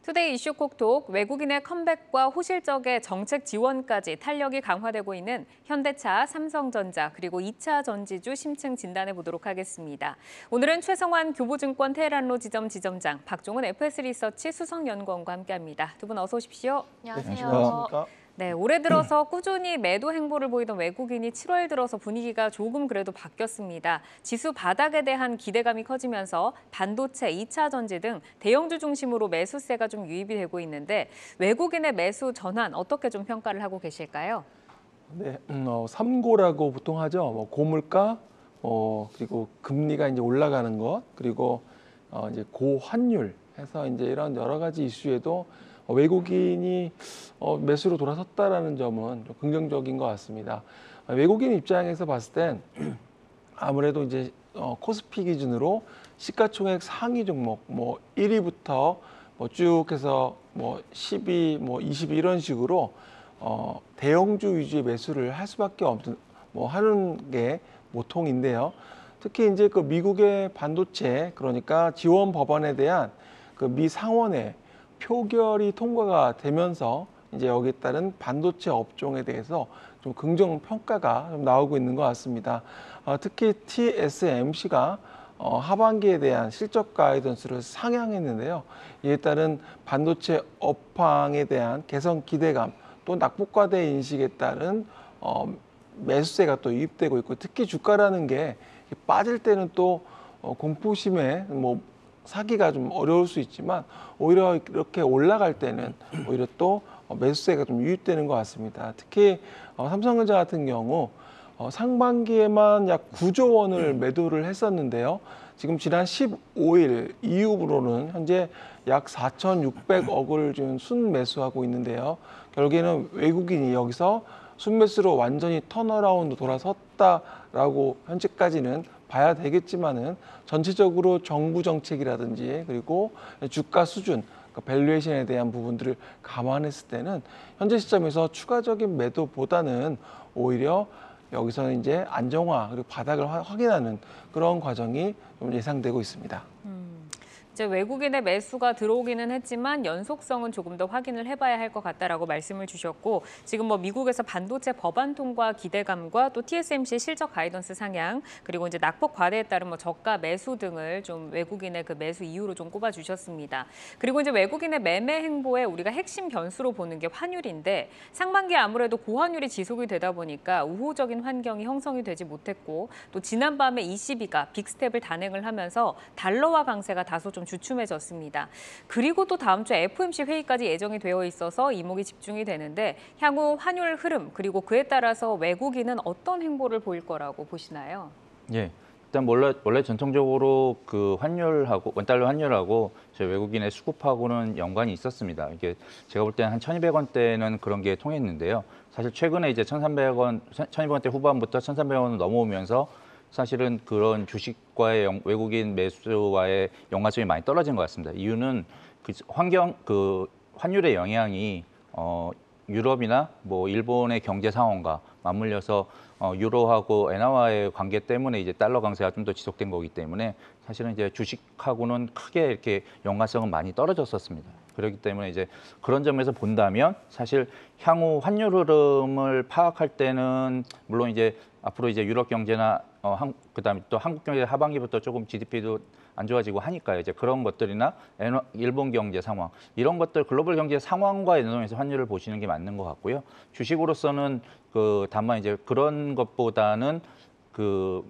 투데이 이슈 콕톡, 외국인의 컴백과 호실적의 정책 지원까지 탄력이 강화되고 있는 현대차, 삼성전자, 그리고 2차 전지주 심층 진단해 보도록 하겠습니다. 오늘은 최성환 교보증권 테헤란로 지점장, 박종훈 FS 리서치 수석연구원과 함께합니다. 두 분 어서 오십시오. 안녕하세요. 안녕하십니까? 네, 올해 들어서 꾸준히 매도 행보를 보이던 외국인이 7월 들어서 분위기가 조금 그래도 바뀌었습니다. 지수 바닥에 대한 기대감이 커지면서 반도체, 2차 전지 등 대형주 중심으로 매수세가 좀 유입이 되고 있는데 외국인의 매수 전환 어떻게 좀 평가를 하고 계실까요? 네, 삼고라고 보통 하죠. 고물가, 그리고 금리가 이제 올라가는 것, 그리고 이제 고환율 해서 이제 이런 여러 가지 이슈에도 외국인이 매수로 돌아섰다라는 점은 좀 긍정적인 것 같습니다. 외국인 입장에서 봤을 땐 아무래도 이제 코스피 기준으로 시가총액 상위 종목 1위부터 쭉 해서 10위, 20위 이런 식으로 대형주 위주의 매수를 할 수밖에 없는 하는 게 모통인데요. 특히 이제 그 미국의 반도체, 그러니까 지원 법안에 대한 그 미 상원의 표결이 통과가 되면서 이제 여기에 따른 반도체 업종에 대해서 좀 긍정 평가가 좀 나오고 있는 것 같습니다. 특히 TSMC가 하반기에 대한 실적 가이던스를 상향했는데요. 이에 따른 반도체 업황에 대한 개선 기대감, 또 낙폭과대 인식에 따른 매수세가 또 유입되고 있고, 특히 주가라는 게 빠질 때는 또 공포심에 사기가 좀 어려울 수 있지만 오히려 이렇게 올라갈 때는 오히려 또 매수세가 좀 유입되는 것 같습니다. 특히 삼성전자 같은 경우 상반기에만 약 9조 원을 매도를 했었는데요. 지금 지난 15일 이후로는 현재 약 4,600억을 지금 순매수하고 있는데요. 결국에는 외국인이 여기서 순매수로 완전히 턴어라운드 돌아섰다라고 현재까지는 봐야 되겠지만은 전체적으로 정부 정책이라든지 그리고 주가 수준, 그러니까 밸류에이션에 대한 부분들을 감안했을 때는 현재 시점에서 추가적인 매도보다는 오히려 여기서는 이제 안정화 그리고 바닥을 확인하는 그런 과정이 좀 예상되고 있습니다. 이제 외국인의 매수가 들어오기는 했지만 연속성은 조금 더 확인을 해봐야 할 것 같다라고 말씀을 주셨고, 지금 미국에서 반도체 법안 통과 기대감과 또 TSMC 실적 가이던스 상향, 그리고 이제 낙폭 과대에 따른 저가 매수 등을 좀 외국인의 그 매수 이유로 좀 꼽아주셨습니다. 그리고 이제 외국인의 매매 행보에 우리가 핵심 변수로 보는 게 환율인데, 상반기에 아무래도 고환율이 지속이 되다 보니까 우호적인 환경이 형성이 되지 못했고, 또 지난밤에 ECB가 빅스텝을 단행을 하면서 달러화 강세가 다소 좀 주춤해졌습니다. 그리고 또 다음 주 FOMC 회의까지 예정이 되어 있어서 이목이 집중이 되는데, 향후 환율 흐름 그리고 그에 따라서 외국인은 어떤 행보를 보일 거라고 보시나요? 예. 일단 원래 전통적으로 그 환율하고 원달러 환율하고 저희 외국인의 수급하고는 연관이 있었습니다. 이게 제가 볼 때는 한 1,200원대는 그런 게 통했는데요. 사실 최근에 이제 1,300원, 1,200원대 후반부터 1,300원을 넘어오면서 사실은 그런 주식과의 외국인 매수와의 연관성이 많이 떨어진 것 같습니다. 이유는 그 환율의 영향이 유럽이나 일본의 경제 상황과 맞물려서 유로하고 엔화와의 관계 때문에 이제 달러 강세가 좀 더 지속된 거기 때문에 사실은 이제 주식하고는 크게 이렇게 연관성은 많이 떨어졌었습니다. 그렇기 때문에 이제 그런 점에서 본다면 사실 향후 환율 흐름을 파악할 때는 물론 이제 앞으로 이제 유럽 경제나 그다음에 또 한국 경제 하반기부터 조금 GDP도 안 좋아지고 하니까요. 이제 그런 것들이나 일본 경제 상황 이런 것들 글로벌 경제 상황과 연동해서 환율을 보시는 게 맞는 것 같고요. 주식으로서는 다만 이제 그런 것보다는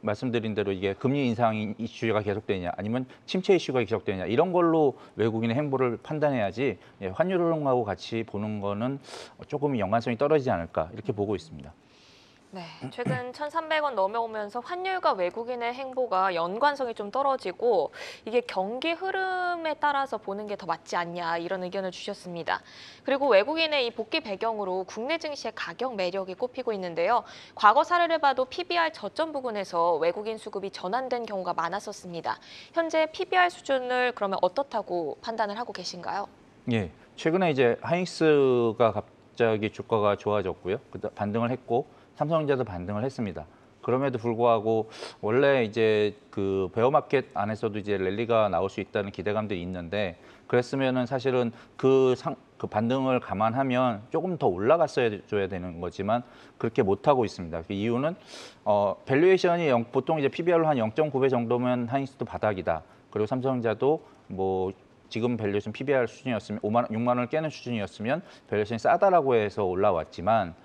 말씀드린 대로 이게 금리 인상 이슈가 계속되냐 아니면 침체 이슈가 계속되냐 이런 걸로 외국인의 행보를 판단해야지 환율 흐름하고 같이 보는 거는 조금 연관성이 떨어지지 않을까 이렇게 보고 있습니다. 네, 최근 1,300원 넘어오면서 환율과 외국인의 행보가 연관성이 좀 떨어지고 이게 경기 흐름에 따라서 보는 게 더 맞지 않냐 이런 의견을 주셨습니다. 그리고 외국인의 이 복귀 배경으로 국내 증시의 가격 매력이 꼽히고 있는데요. 과거 사례를 봐도 PBR 저점 부근에서 외국인 수급이 전환된 경우가 많았었습니다. 현재 PBR 수준을 그러면 어떻다고 판단을 하고 계신가요? 예, 최근에 이제 하이닉스가 갑자기 주가가 좋아졌고요. 반등을 했고 삼성전자도 반등을 했습니다. 그럼에도 불구하고 원래 이제 그 베어마켓 안에서도 이제 랠리가 나올 수 있다는 기대감들이 있는데 그랬으면은 사실은 그 반등을 감안하면 조금 더 올라갔어야 줘야 되는 거지만 그렇게 못 하고 있습니다. 그 이유는 밸류에이션이 보통 이제 PBR로 한 0.9배 정도면 하이닉스도 바닥이다. 그리고 삼성전자도 뭐 지금 밸류에이션 PBR 수준이었으면 6만 원을 깨는 수준이었으면 밸류에이션이 싸다라고 해서 올라왔지만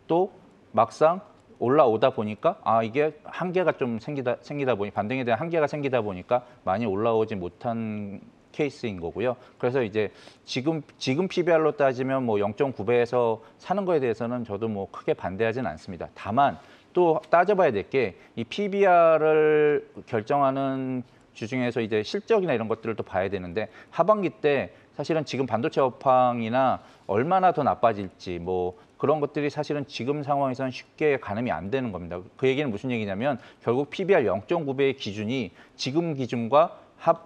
또 막상 올라오다 보니까 이게 한계가 좀 생기다 보니 반등에 대한 한계가 생기다 보니까 많이 올라오지 못한 케이스인 거고요. 그래서 이제 지금 PBR로 따지면 뭐 0.9배에서 사는 거에 대해서는 저도 뭐 크게 반대하지는 않습니다. 다만 또 따져봐야 될 게 이 PBR을 결정하는 주중에서 이제 실적이나 이런 것들을 또 봐야 되는데 하반기 때 사실은 지금 반도체 업황이나 얼마나 더 나빠질지 뭐 그런 것들이 사실은 지금 상황에서는 쉽게 가늠이 안 되는 겁니다. 그 얘기는 무슨 얘기냐면 결국 PBR 0.9배의 기준이 지금 기준과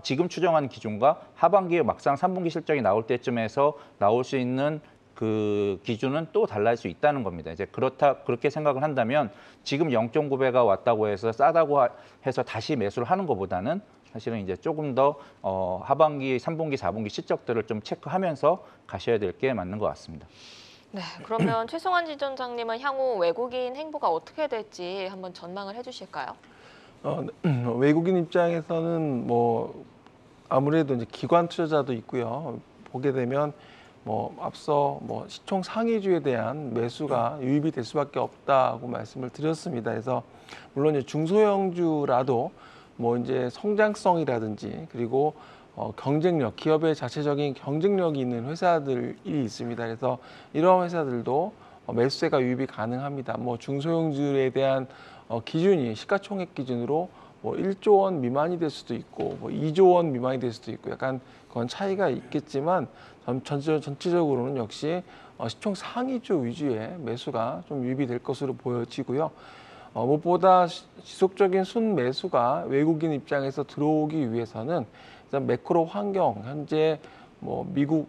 지금 추정한 기준과 하반기에 막상 3분기 실적이 나올 때쯤에서 나올 수 있는 그 기준은 또 달라질 수 있다는 겁니다. 이제 그렇게 생각을 한다면 지금 0.9배가 왔다고 해서 싸다고 해서 다시 매수를 하는 것보다는 사실은 이제 조금 더 하반기, 3분기, 4분기 실적들을 좀 체크하면서 가셔야 될 게 맞는 것 같습니다. 네, 그러면 최승환 지점장님은 향후 외국인 행보가 어떻게 될지 한번 전망을 해주실까요? 외국인 입장에서는 뭐 아무래도 이제 기관 투자자도 있고요. 보게 되면 뭐 앞서 뭐 시총 상위주에 대한 매수가 유입이 될 수밖에 없다고 말씀을 드렸습니다. 그래서 물론 이제 중소형주라도 뭐 이제 성장성이라든지 그리고 경쟁력, 기업의 자체적인 경쟁력이 있는 회사들이 있습니다. 그래서 이런 회사들도 매수세가 유입이 가능합니다. 뭐 중소형주에 대한 기준이 시가총액 기준으로 뭐 1조 원 미만이 될 수도 있고 뭐 2조 원 미만이 될 수도 있고 약간 그건 차이가 있겠지만 전체적으로는 역시 시총 상위주 위주의 매수가 좀 유입이 될 것으로 보여지고요. 무엇보다 지속적인 순매수가 외국인 입장에서 들어오기 위해서는 일단 매크로 환경, 현재 뭐 미국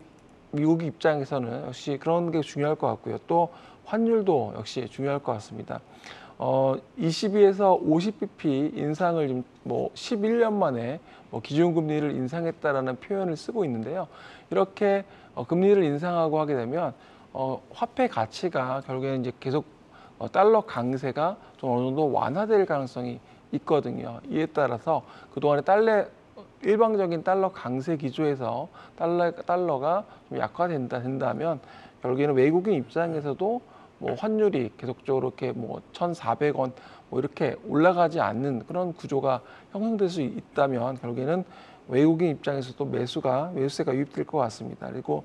입장에서는 역시 그런 게 중요할 것 같고요. 또 환율도 역시 중요할 것 같습니다. 22에서 50bp 인상을 지금 뭐 11년 만에 뭐 기준금리를 인상했다라는 표현을 쓰고 있는데요. 이렇게 금리를 인상하고 하게 되면 화폐 가치가 결국에는 이제 계속 달러 강세가 좀 어느 정도 완화될 가능성이 있거든요. 이에 따라서 그동안에 일방적인 달러 강세 기조에서 달러가 좀 약화된다면 결국에는 외국인 입장에서도 뭐 환율이 계속적으로 이렇게 뭐 1,400원 뭐 이렇게 올라가지 않는 그런 구조가 형성될 수 있다면 결국에는 외국인 입장에서도 매수세가 유입될 것 같습니다. 그리고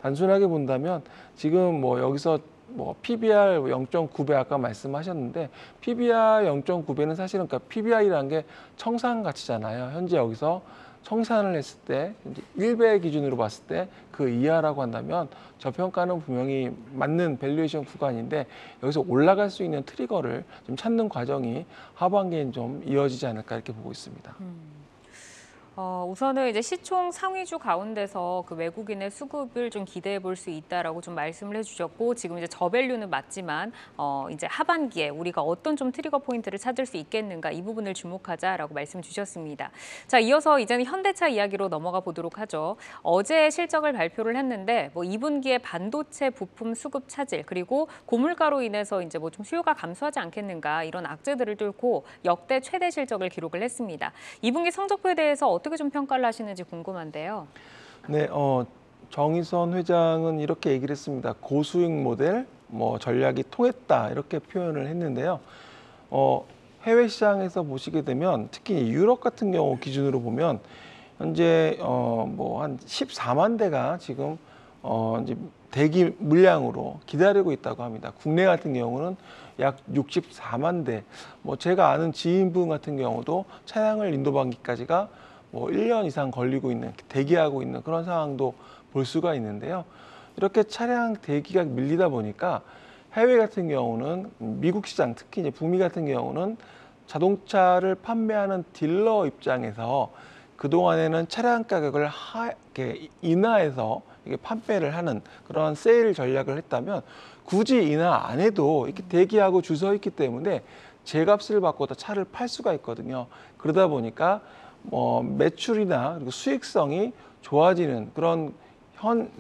단순하게 본다면 지금 뭐 여기서 뭐 PBR 0.9배 아까 말씀하셨는데 PBR 0.9배는 사실은 그러니까 PBR이라는 게 청산 가치잖아요. 현재 여기서 청산을 했을 때 1배 기준으로 봤을 때 그 이하라고 한다면 저평가는 분명히 맞는 밸류에이션 구간인데 여기서 올라갈 수 있는 트리거를 좀 찾는 과정이 하반기엔 좀 이어지지 않을까 이렇게 보고 있습니다. 우선은 이제 시총 상위주 가운데서 그 외국인의 수급을 좀 기대해 볼 수 있다라고 좀 말씀을 해주셨고 지금 이제 저밸류는 맞지만 이제 하반기에 우리가 어떤 좀 트리거 포인트를 찾을 수 있겠는가 이 부분을 주목하자라고 말씀 주셨습니다. 자, 이어서 이제는 현대차 이야기로 넘어가 보도록 하죠. 어제 실적을 발표를 했는데 뭐 2분기에 반도체 부품 수급 차질 그리고 고물가로 인해서 이제 뭐 좀 수요가 감소하지 않겠는가 이런 악재들을 뚫고 역대 최대 실적을 기록을 했습니다. 2분기 성적표에 대해서 어떻게 좀 평가를 하시는지 궁금한데요. 네, 정의선 회장은 이렇게 얘기를 했습니다. 고수익 모델, 뭐 전략이 통했다 이렇게 표현을 했는데요. 해외 시장에서 보시게 되면 특히 유럽 같은 경우 기준으로 보면 현재 뭐 한 14만 대가 지금 이제 대기 물량으로 기다리고 있다고 합니다. 국내 같은 경우는 약 64만 대. 뭐 제가 아는 지인분 같은 경우도 차량을 인도받기까지가 뭐 1년 이상 걸리고 있는, 대기하고 있는 그런 상황도 볼 수가 있는데요. 이렇게 차량 대기가 밀리다 보니까 해외 같은 경우는 미국 시장, 특히 이제 북미 같은 경우는 자동차를 판매하는 딜러 입장에서 그동안에는 차량 가격을 이렇게 인하해서 이게 판매를 하는 그런 세일 전략을 했다면 굳이 인하 안 해도 이렇게 대기하고 줄 서 있기 때문에 제값을 받고 더 차를 팔 수가 있거든요. 그러다 보니까 매출이나 그리고 수익성이 좋아지는 그런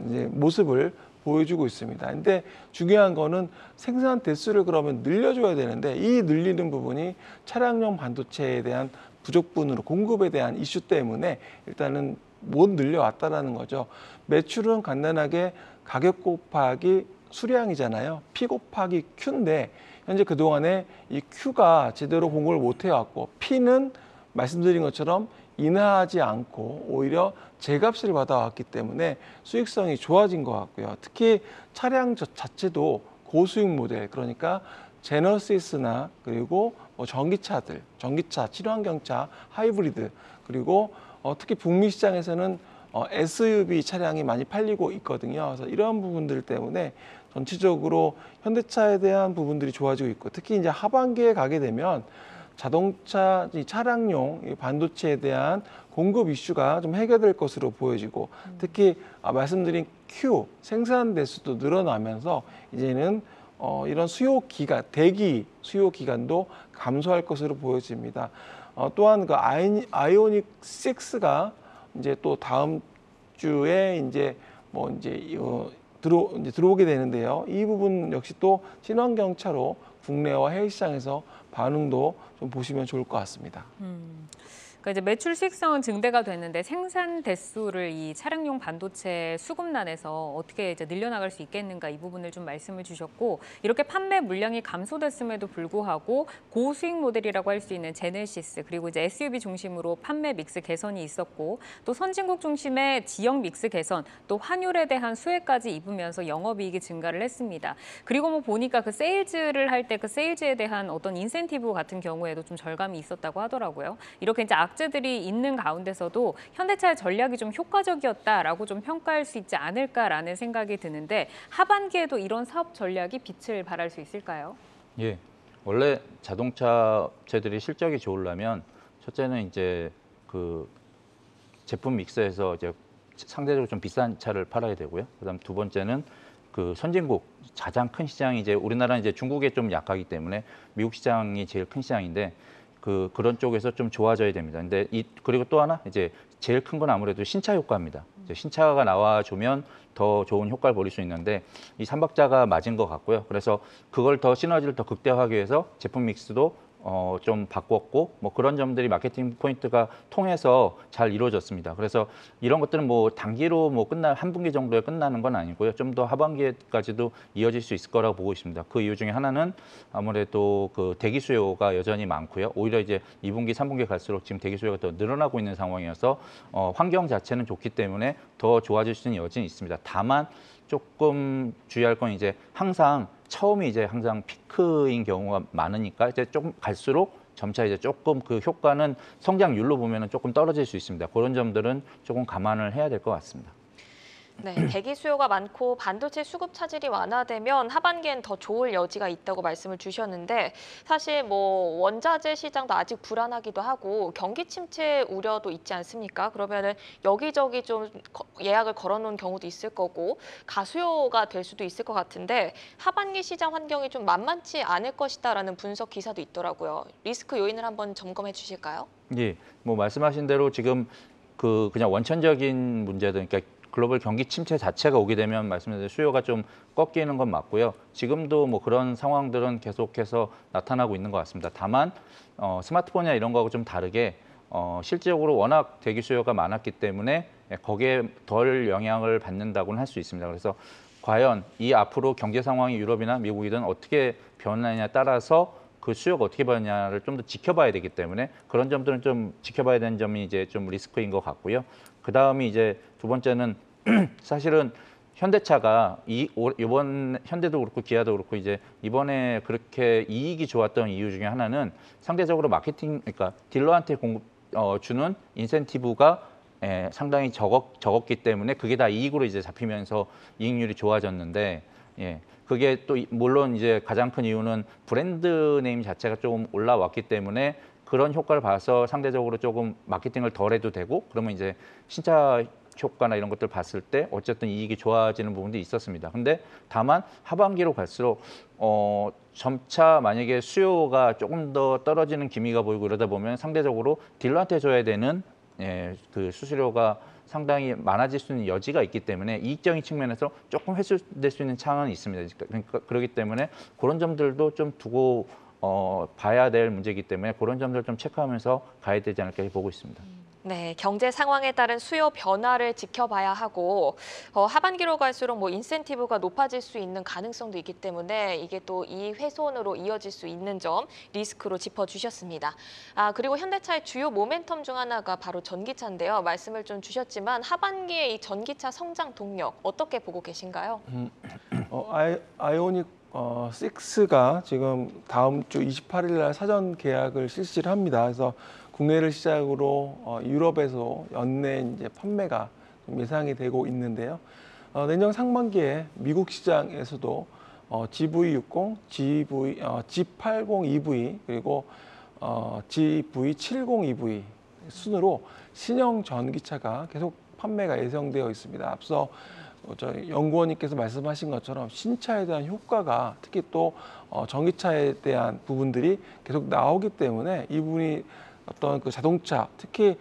이제 모습을 보여주고 있습니다. 근데 중요한 거는 생산 대수를 그러면 늘려줘야 되는데 이 늘리는 부분이 차량용 반도체에 대한 부족분으로 공급에 대한 이슈 때문에 일단은 못 늘려왔다라는 거죠. 매출은 간단하게 가격 곱하기 수량이잖아요. P 곱하기 Q인데 현재 그동안에 이 Q가 제대로 공급을 못 해왔고 P는 말씀드린 것처럼 인하하지 않고 오히려 제값을 받아왔기 때문에 수익성이 좋아진 것 같고요. 특히 차량 자체도 고수익 모델, 그러니까 제너시스나 그리고 전기차들, 전기차, 친환경차, 하이브리드, 그리고 특히 북미 시장에서는 SUV 차량이 많이 팔리고 있거든요. 그래서 이러한 부분들 때문에 전체적으로 현대차에 대한 부분들이 좋아지고 있고, 특히 이제 하반기에 가게 되면 자동차, 차량용 반도체에 대한 공급 이슈가 좀 해결될 것으로 보여지고, 특히 말씀드린 Q 생산 대수도 늘어나면서 이제는 이런 수요 기간, 대기 수요 기간도 감소할 것으로 보여집니다. 또한 그 아이오닉 6가 이제 또 다음 주에 이제 들어오게 되는데요. 이 부분 역시 또 친환경차로 국내와 해외 시장에서 반응도 좀 보시면 좋을 것 같습니다. 그러니까 이제 매출 수익성은 증대가 됐는데 생산 대수를 이 차량용 반도체 수급난에서 어떻게 이제 늘려나갈 수 있겠는가, 이 부분을 좀 말씀을 주셨고, 이렇게 판매 물량이 감소됐음에도 불구하고 고수익 모델이라고 할 수 있는 제네시스, 그리고 이제 SUV 중심으로 판매 믹스 개선이 있었고, 또 선진국 중심의 지역 믹스 개선, 또 환율에 대한 수혜까지 입으면서 영업이익이 증가를 했습니다. 그리고 뭐 보니까 그 세일즈를 할 때 그 세일즈에 대한 어떤 인센티브 같은 경우에도 좀 절감이 있었다고 하더라고요. 이렇게 이제 악재들이 있는 가운데서도 현대차의 전략이 좀 효과적이었다라고 좀 평가할 수 있지 않을까라는 생각이 드는데, 하반기에도 이런 사업 전략이 빛을 발할 수 있을까요? 예, 원래 자동차 업체들이 실적이 좋으려면 첫째는 이제 그 제품 믹스에서 이제 상대적으로 좀 비싼 차를 팔아야 되고요. 그다음 두 번째는 그 선진국 가장 큰 시장이 이제 우리나라는 이제 중국에 좀 약하기 때문에 미국 시장이 제일 큰 시장인데 그런 쪽에서 좀 좋아져야 됩니다. 근데 그리고 또 하나 이제 제일 큰 건 아무래도 신차 효과입니다. 이제 신차가 나와주면 더 좋은 효과를 보일 수 있는데 이 삼박자가 맞은 것 같고요. 그래서 그걸 더 시너지를 더 극대화하기 위해서 제품 믹스도 좀 바꿨고, 뭐 그런 점들이 마케팅 포인트가 통해서 잘 이루어졌습니다. 그래서 이런 것들은 뭐 단기로 뭐 한 분기 정도에 끝나는 건 아니고요. 좀 더 하반기까지도 이어질 수 있을 거라고 보고 있습니다. 그 이유 중에 하나는 아무래도 그 대기 수요가 여전히 많고요. 오히려 이제 2분기, 3분기 갈수록 지금 대기 수요가 더 늘어나고 있는 상황이어서 환경 자체는 좋기 때문에 더 좋아질 수 있는 여지는 있습니다. 다만 조금 주의할 건 이제 항상 처음이 이제 항상 피크인 경우가 많으니까 이제 조금 갈수록 점차 이제 조금 그 효과는 성장률로 보면은 조금 떨어질 수 있습니다. 그런 점들은 조금 감안을 해야 될 것 같습니다. 네, 대기 수요가 많고 반도체 수급 차질이 완화되면 하반기엔 더 좋을 여지가 있다고 말씀을 주셨는데, 사실 뭐 원자재 시장도 아직 불안하기도 하고 경기 침체 우려도 있지 않습니까? 그러면은 여기저기 좀 예약을 걸어놓은 경우도 있을 거고 가수요가 될 수도 있을 것 같은데, 하반기 시장 환경이 좀 만만치 않을 것이다라는 분석 기사도 있더라고요. 리스크 요인을 한번 점검해 주실까요? 예, 뭐 말씀하신 대로 지금 그냥 원천적인 문제들, 그러니까 글로벌 경기 침체 자체가 오게 되면 말씀드린 대로 수요가 좀 꺾이는 건 맞고요. 지금도 뭐 그런 상황들은 계속해서 나타나고 있는 것 같습니다. 다만 스마트폰이나 이런 거하고 좀 다르게 실질적으로 워낙 대기 수요가 많았기 때문에 거기에 덜 영향을 받는다고는 할 수 있습니다. 그래서 과연 이 앞으로 경제 상황이 유럽이나 미국이든 어떻게 변하느냐에 따라서 그 수요가 어떻게 변하냐를 좀 더 지켜봐야 되기 때문에 그런 점들은 좀 지켜봐야 되는 점이 이제 좀 리스크인 것 같고요. 그 다음이 이제 두 번째는 사실은 현대차가 이번 현대도 그렇고 기아도 그렇고 이제 이번에 그렇게 이익이 좋았던 이유 중에 하나는 상대적으로 그러니까 딜러한테 주는 인센티브가 상당히 적었기 때문에 그게 다 이익으로 이제 잡히면서 이익률이 좋아졌는데, 예. 그게 또 물론 이제 가장 큰 이유는 브랜드 네임 자체가 조금 올라왔기 때문에 그런 효과를 봐서 상대적으로 조금 마케팅을 덜 해도 되고, 그러면 이제 신차 효과나 이런 것들 봤을 때 어쨌든 이익이 좋아지는 부분도 있었습니다. 근데 다만 하반기로 갈수록 점차 만약에 수요가 조금 더 떨어지는 기미가 보이고 이러다 보면 상대적으로 딜러한테 줘야 되는 그 수수료가 상당히 많아질 수 있는 여지가 있기 때문에 이익적인 측면에서 조금 회수될 수 있는 창은 있습니다. 그러니까 그렇기 때문에 그런 점들도 좀 두고 봐야 될 문제이기 때문에 그런 점들 좀 체크하면서 가야 되지 않을까 보고 있습니다. 네, 경제 상황에 따른 수요 변화를 지켜봐야 하고 하반기로 갈수록 뭐 인센티브가 높아질 수 있는 가능성도 있기 때문에 이게 또 이 훼손으로 이어질 수 있는 점 리스크로 짚어주셨습니다. 그리고 현대차의 주요 모멘텀 중 하나가 바로 전기차인데요. 말씀을 좀 주셨지만 하반기에 이 전기차 성장 동력 어떻게 보고 계신가요? 아이오닉 6가 지금 다음 주 28일 날 사전 계약을 실시를 합니다. 그래서 국내를 시작으로 유럽에서 연내 이제 판매가 좀 예상이 되고 있는데요. 내년 상반기에 미국 시장에서도 GV60, G80 EV 그리고 GV70 EV 순으로 신형 전기차가 계속 판매가 예상되어 있습니다. 앞서 저희 연구원님께서 말씀하신 것처럼 신차에 대한 효과가 특히 또 전기차에 대한 부분들이 계속 나오기 때문에 이 부분이 어떤 그 자동차 특히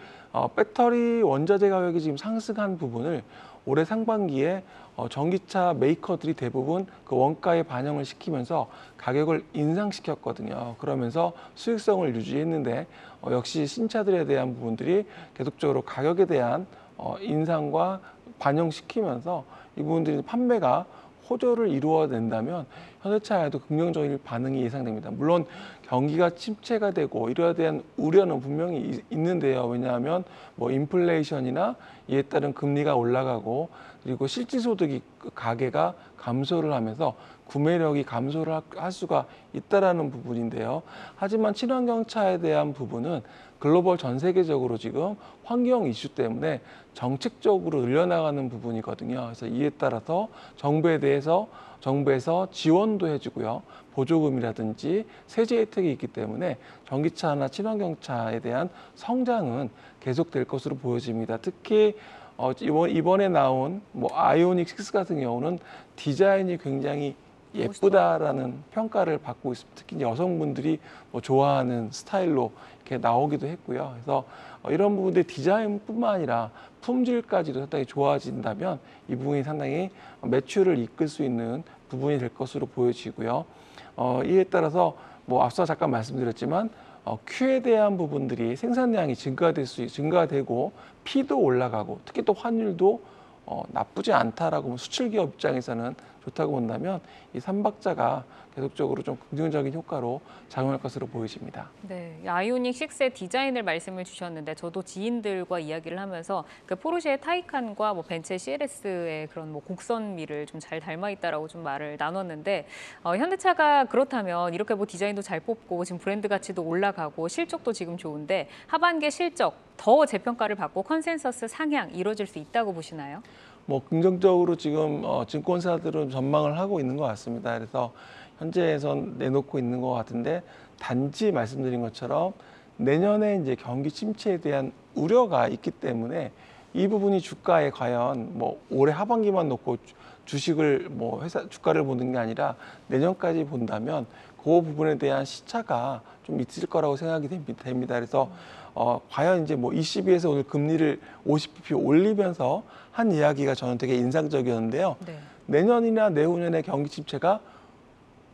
배터리 원자재 가격이 지금 상승한 부분을 올해 상반기에 전기차 메이커들이 대부분 그 원가에 반영을 시키면서 가격을 인상시켰거든요. 그러면서 수익성을 유지했는데 역시 신차들에 대한 부분들이 계속적으로 가격에 대한 인상과 반영시키면서 이 부분들이 판매가 호조를 이루어낸다면 현대차에도 긍정적인 반응이 예상됩니다. 물론 경기가 침체가 되고 이러에 대한 우려는 분명히 있는데요. 왜냐하면 뭐 인플레이션이나 이에 따른 금리가 올라가고 그리고 실질소득이 가계가 감소를 하면서 구매력이 감소를 할 수가 있다라는 부분인데요. 하지만 친환경차에 대한 부분은 글로벌 전 세계적으로 지금 환경 이슈 때문에 정책적으로 늘려나가는 부분이거든요. 그래서 이에 따라서 정부에서 지원도 해주고요. 보조금이라든지 세제 혜택이 있기 때문에 전기차나 친환경차에 대한 성장은 계속될 것으로 보여집니다. 특히 이번에 나온 뭐 아이오닉 6 같은 경우는 디자인이 굉장히 예쁘다라는 평가를 받고 있습니다. 특히 여성분들이 뭐 좋아하는 스타일로 이렇게 나오기도 했고요. 그래서 이런 부분들 디자인뿐만 아니라 품질까지도 상당히 좋아진다면 이 부분이 상당히 매출을 이끌 수 있는 부분이 될 것으로 보여지고요. 이에 따라서 뭐 앞서 잠깐 말씀드렸지만 Q에 대한 부분들이 생산량이 증가되고 P도 올라가고 특히 또 환율도 나쁘지 않다라고 수출기업 입장에서는 좋다고 본다면 이 삼박자가 계속적으로 좀 긍정적인 효과로 작용할 것으로 보여집니다. 네, 아이오닉 6의 디자인을 말씀을 주셨는데 저도 지인들과 이야기를 하면서 그 포르쉐의 타이칸과 뭐 벤츠의 CLS의 그런 뭐 곡선미를 좀 잘 닮아 있다라고 좀 말을 나눴는데 현대차가 그렇다면 이렇게 뭐 디자인도 잘 뽑고 지금 브랜드 가치도 올라가고 실적도 지금 좋은데 하반기 실적 더 재평가를 받고 컨센서스 상향 이루어질 수 있다고 보시나요? 뭐 긍정적으로 지금 증권사들은 전망을 하고 있는 것 같습니다. 그래서 현재에선 내놓고 있는 것 같은데 단지 말씀드린 것처럼 내년에 이제 경기 침체에 대한 우려가 있기 때문에 이 부분이 주가에 과연 뭐 올해 하반기만 놓고 주식을 뭐 회사 주가를 보는 게 아니라 내년까지 본다면 그 부분에 대한 시차가 좀 있을 거라고 생각이 됩니다. 그래서 과연 이제 뭐 ECB에서 오늘 금리를 50bp 올리면서 한 이야기가 저는 되게 인상적이었는데요. 네. 내년이나 내후년에 경기 침체가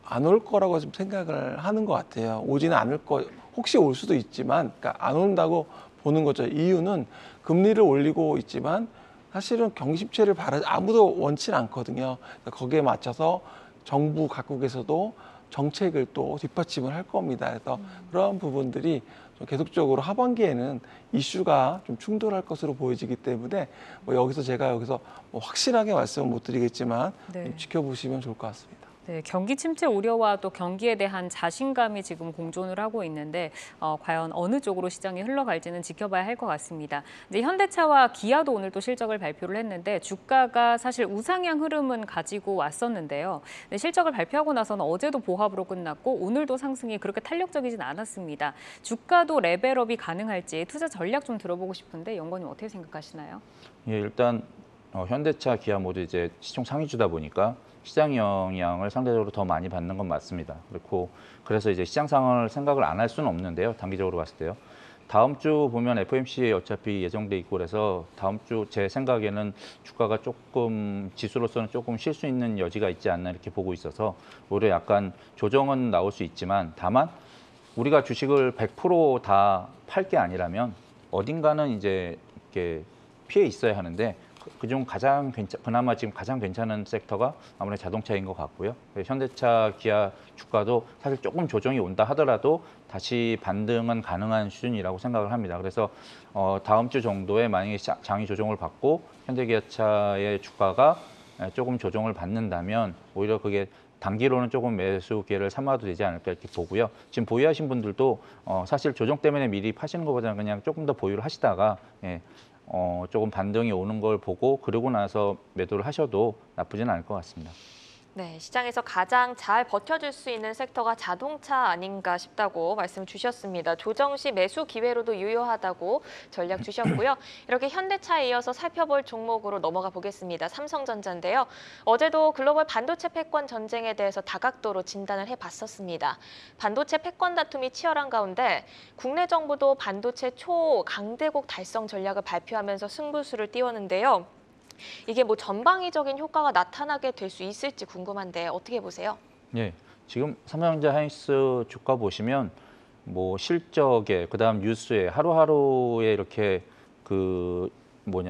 안 올 거라고 좀 생각을 하는 것 같아요. 오지는 않을 거, 혹시 올 수도 있지만, 그러니까 안 온다고 보는 거죠. 이유는 금리를 올리고 있지만 사실은 경기 침체를 아무도 원치는 않거든요. 그러니까 거기에 맞춰서 정부 각국에서도 정책을 또 뒷받침을 할 겁니다. 그래서 그런 부분들이 좀 계속적으로 하반기에는 이슈가 좀 충돌할 것으로 보여지기 때문에 뭐 제가 여기서 뭐 확실하게 말씀은 못 드리겠지만 네. 좀 지켜보시면 좋을 것 같습니다. 네, 경기 침체 우려와 또 경기에 대한 자신감이 지금 공존을 하고 있는데 과연 어느 쪽으로 시장이 흘러갈지는 지켜봐야 할 것 같습니다. 이제 현대차와 기아도 오늘 또 실적을 발표를 했는데 주가가 사실 우상향 흐름은 가지고 왔었는데요. 네, 실적을 발표하고 나서는 어제도 보합으로 끝났고 오늘도 상승이 그렇게 탄력적이진 않았습니다. 주가도 레벨업이 가능할지 투자 전략 좀 들어보고 싶은데 연구원님 어떻게 생각하시나요? 예, 일단 현대차, 기아 모두 이제 시총 상위주다 보니까 시장 영향을 상대적으로 더 많이 받는 건 맞습니다. 그렇고 그래서 이제 시장 상황을 생각을 안 할 수는 없는데요. 단기적으로 봤을 때요. 다음 주 보면 FOMC 어차피 예정돼 있고 그래서 다음 주 제 생각에는 주가가 조금 지수로서는 조금 쉴 수 있는 여지가 있지 않나 이렇게 보고 있어서 오히려 약간 조정은 나올 수 있지만 다만 우리가 주식을 100% 다 팔 게 아니라면 어딘가는 이제 이렇게 피해 있어야 하는데 그중 그나마 지금 가장 괜찮은 섹터가 아무래도 자동차인 것 같고요. 현대차, 기아 주가도 사실 조금 조정이 온다 하더라도 다시 반등은 가능한 수준이라고 생각을 합니다. 그래서 다음 주 정도에 만약에 장이 조정을 받고 현대기아차의 주가가 조금 조정을 받는다면 오히려 그게 단기로는 조금 매수 기회를 삼아도 되지 않을까 이렇게 보고요. 지금 보유하신 분들도 사실 조정 때문에 미리 파시는 것보다는 그냥 조금 더 보유를 하시다가 조금 반등이 오는 걸 보고 그러고 나서 매도를 하셔도 나쁘지는 않을 것 같습니다. 네, 시장에서 가장 잘 버텨줄 수 있는 섹터가 자동차 아닌가 싶다고 말씀 주셨습니다. 조정 시 매수 기회로도 유효하다고 전략 주셨고요. 이렇게 현대차에 이어서 살펴볼 종목으로 넘어가 보겠습니다. 삼성전자인데요. 어제도 글로벌 반도체 패권 전쟁에 대해서 다각도로 진단을 해봤었습니다. 반도체 패권 다툼이 치열한 가운데 국내 정부도 반도체 초강대국 달성 전략을 발표하면서 승부수를 띄웠는데요. 이게 뭐 전방위적인 효과가 나타나게 될 수 있을지 궁금한데 어떻게 보세요? 예, 지금 삼성전자 하이닉스 주가 보시면 뭐 실적에 그다음 뉴스에 하루하루에 이렇게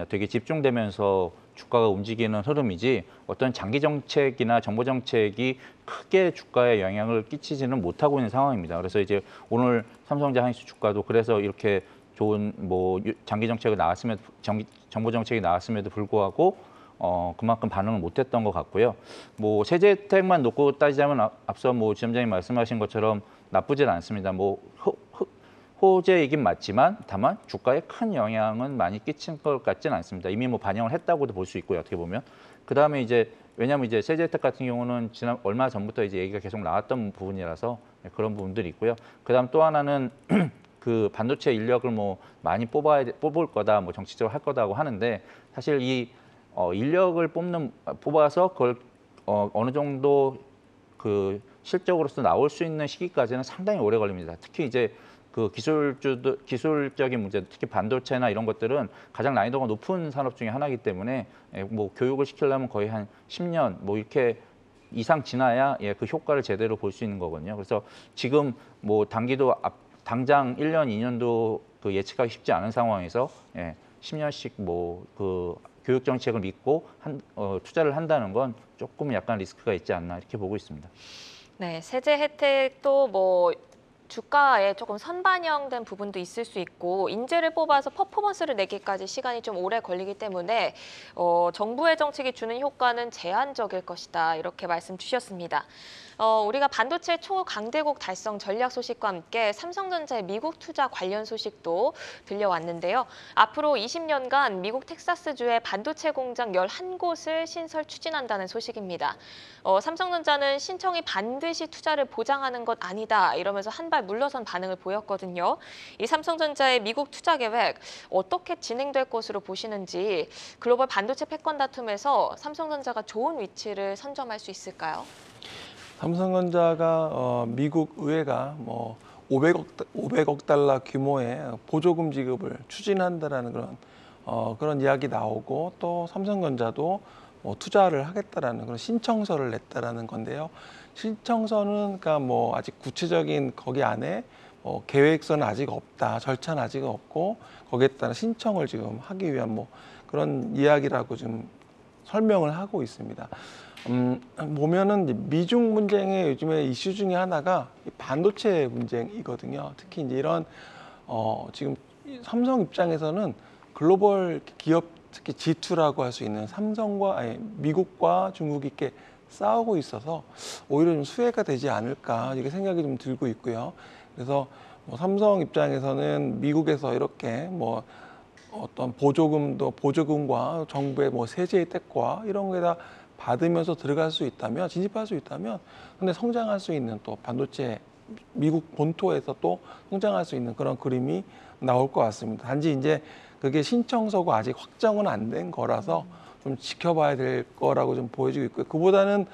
되게 집중되면서 주가가 움직이는 흐름이지 어떤 장기 정책이나 정부 정책이 크게 주가에 영향을 끼치지는 못하고 있는 상황입니다. 그래서 이제 오늘 삼성전자 하이닉스 주가도 그래서 이렇게 좋은 장기 정책이 나왔으면 정부 정책이 나왔음에도 불구하고 그만큼 반응을 못했던 것 같고요. 세제 혜택만 놓고 따지자면 앞서 지점장님 말씀하신 것처럼 나쁘진 않습니다. 호재이긴 맞지만 다만 주가에 큰 영향은 많이 끼친 것 같지는 않습니다. 이미 반영을 했다고도 볼 수 있고요. 어떻게 보면 그다음에 왜냐하면 세제 혜택 같은 경우는 얼마 전부터 얘기가 계속 나왔던 부분이라서 그런 부분들이 있고요. 그다음 또 하나는 그 반도체 인력을 많이 뽑을 거다, 정치적으로 할 거다고 하는데 사실 이 인력을 뽑아서 그걸 어느 정도 그 실적으로서 나올 수 있는 시기까지는 상당히 오래 걸립니다. 특히 이제 그 기술적인 문제, 특히 반도체나 이런 것들은 가장 난이도가 높은 산업 중에 하나이기 때문에 교육을 시키려면 거의 한 10년 이렇게 이상 지나야 그 효과를 제대로 볼 수 있는 거거든요. 그래서 지금 단기도 당장 1년, 2년도 예측하기 쉽지 않은 상황에서 10년씩 그 교육 정책을 믿고 투자를 한다는 건 조금 약간 리스크가 있지 않나 이렇게 보고 있습니다. 네, 세제 혜택도 주가에 조금 선반영된 부분도 있을 수 있고 인재를 뽑아서 퍼포먼스를 내기까지 시간이 좀 오래 걸리기 때문에 정부의 정책이 주는 효과는 제한적일 것이다 이렇게 말씀 주셨습니다. 우리가 반도체 초강대국 달성 전략 소식과 함께 삼성전자의 미국 투자 관련 소식도 들려왔는데요. 앞으로 20년간 미국 텍사스주의 반도체 공장 11곳을 신설 추진한다는 소식입니다. 삼성전자는 신청이 반드시 투자를 보장하는 것 아니다 이러면서 한 발 물러선 반응을 보였거든요. 이 삼성전자의 미국 투자 계획 어떻게 진행될 것으로 보시는지 글로벌 반도체 패권 다툼에서 삼성전자가 좋은 위치를 선점할 수 있을까요? 삼성전자가 미국 의회가 500억 달러 규모의 보조금 지급을 추진한다라는 그런 이야기 나오고 또 삼성전자도 투자를 하겠다라는 그런 신청서를 냈다라는 건데요. 신청서는 그러니까 아직 구체적인 거기 안에 계획서는 아직 없다, 절차는 아직 없고 거기에 따른 신청을 지금 하기 위한 그런 이야기라고 지금 설명을 하고 있습니다. 보면은 미중 분쟁의 요즘에 이슈 중에 하나가 반도체 분쟁이거든요. 특히 이제 이런 지금 삼성 입장에서는 글로벌 기업 특히 G2라고 할 수 있는 미국과 중국이 이렇게 싸우고 있어서 오히려 좀 수혜가 되지 않을까 이게 생각이 좀 들고 있고요. 그래서 뭐 삼성 입장에서는 미국에서 이렇게 뭐 어떤 보조금과 정부의 뭐 세제 혜택과 이런 거에다 받으면서 들어갈 수 있다면, 진입할 수 있다면, 근데 성장할 수 있는 또 반도체 미국 본토에서 또 성장할 수 있는 그런 그림이 나올 것 같습니다. 단지 이제 그게 신청서가 아직 확정은 안 된 거라서 좀 지켜봐야 될 거라고 좀 보여지고 있고요. 그보다는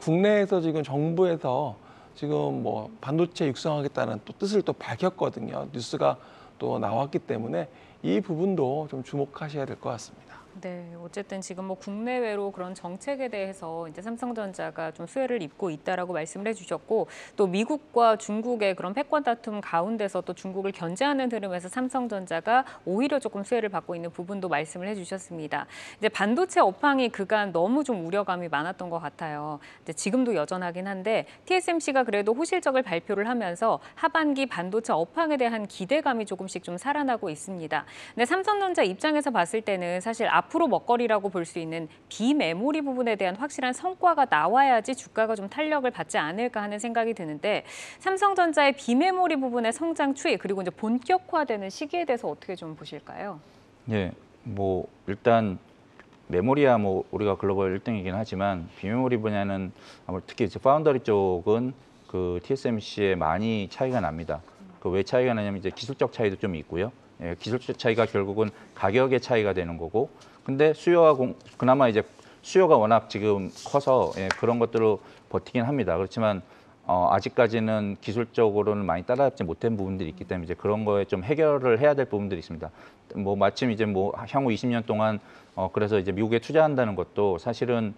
국내에서 지금 정부에서 지금 뭐 반도체 육성하겠다는 또 뜻을 또 밝혔거든요. 뉴스가 또 나왔기 때문에 이 부분도 좀 주목하셔야 될 것 같습니다. 네, 어쨌든 지금 뭐 국내외로 그런 정책에 대해서 이제 삼성전자가 좀 수혜를 입고 있다라고 말씀을 해주셨고, 또 미국과 중국의 그런 패권 다툼 가운데서 또 중국을 견제하는 흐름에서 삼성전자가 오히려 조금 수혜를 받고 있는 부분도 말씀을 해주셨습니다. 이제 반도체 업황이 그간 너무 좀 우려감이 많았던 것 같아요. 이제 지금도 여전하긴 한데 TSMC가 그래도 호실적을 발표를 하면서 하반기 반도체 업황에 대한 기대감이 조금씩 좀 살아나고 있습니다. 근데 삼성전자 입장에서 봤을 때는 사실 앞으로 먹거리라고 볼 수 있는 비메모리 부분에 대한 확실한 성과가 나와야지 주가가 좀 탄력을 받지 않을까 하는 생각이 드는데, 삼성전자의 비메모리 부분의 성장 추이 그리고 이제 본격화되는 시기에 대해서 어떻게 좀 보실까요? 예, 뭐 일단 메모리야 뭐 우리가 글로벌 1등이긴 하지만 비메모리 분야는 아무래도 특히 이제 파운더리 쪽은 그 TSMC에 많이 차이가 납니다. 그 왜 차이가 나냐면 이제 기술적 차이도 좀 있고요. 예, 기술적 차이가 결국은 가격의 차이가 되는 거고, 근데 그나마 이제 수요가 워낙 지금 커서 그런 것들로 버티긴 합니다. 그렇지만 아직까지는 기술적으로는 많이 따라잡지 못한 부분들이 있기 때문에 이제 그런 거에 좀 해결을 해야 될 부분들이 있습니다. 뭐 마침 이제 뭐 향후 20년 동안 그래서 이제 미국에 투자한다는 것도 사실은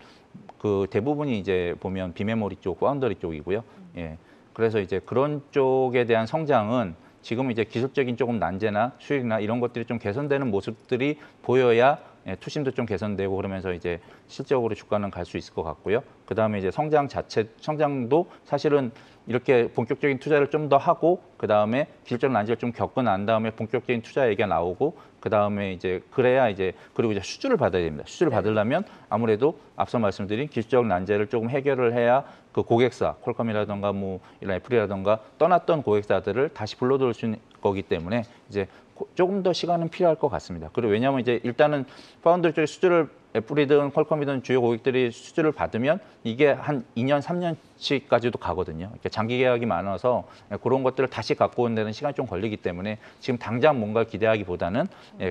그 대부분이 이제 보면 비메모리 쪽, 파운더리 쪽이고요. 예. 그래서 이제 그런 쪽에 대한 성장은 지금 이제 기술적인 조금 난제나 수익이나 이런 것들이 좀 개선되는 모습들이 보여야 투심도 좀 개선되고 그러면서 이제 실적으로 주가는 갈 수 있을 것 같고요. 그 다음에 이제 성장도 사실은 이렇게 본격적인 투자를 좀 더 하고 그 다음에 기술적 난제를 좀 겪고 난 다음에 본격적인 투자 얘기가 나오고 그 다음에 이제 그래야 이제 그리고 이제 수주를 받아야 됩니다. 수주를 받으려면 아무래도 앞서 말씀드린 기술적 난제를 조금 해결을 해야 그 고객사, 퀄컴이라던가 뭐 이런 애플이라던가 떠났던 고객사들을 다시 불러들일 수 있는 거기 때문에 이제 조금 더 시간은 필요할 것 같습니다. 그리고 왜냐하면 이제 일단은 파운드리 쪽에 수주를 애플이든 퀄컴이든 주요 고객들이 수주를 받으면 이게 한 2년, 3년치까지도 가거든요. 이렇게 장기 계약이 많아서 그런 것들을 다시 갖고 온 데는 시간이 좀 걸리기 때문에 지금 당장 뭔가 기대하기보다는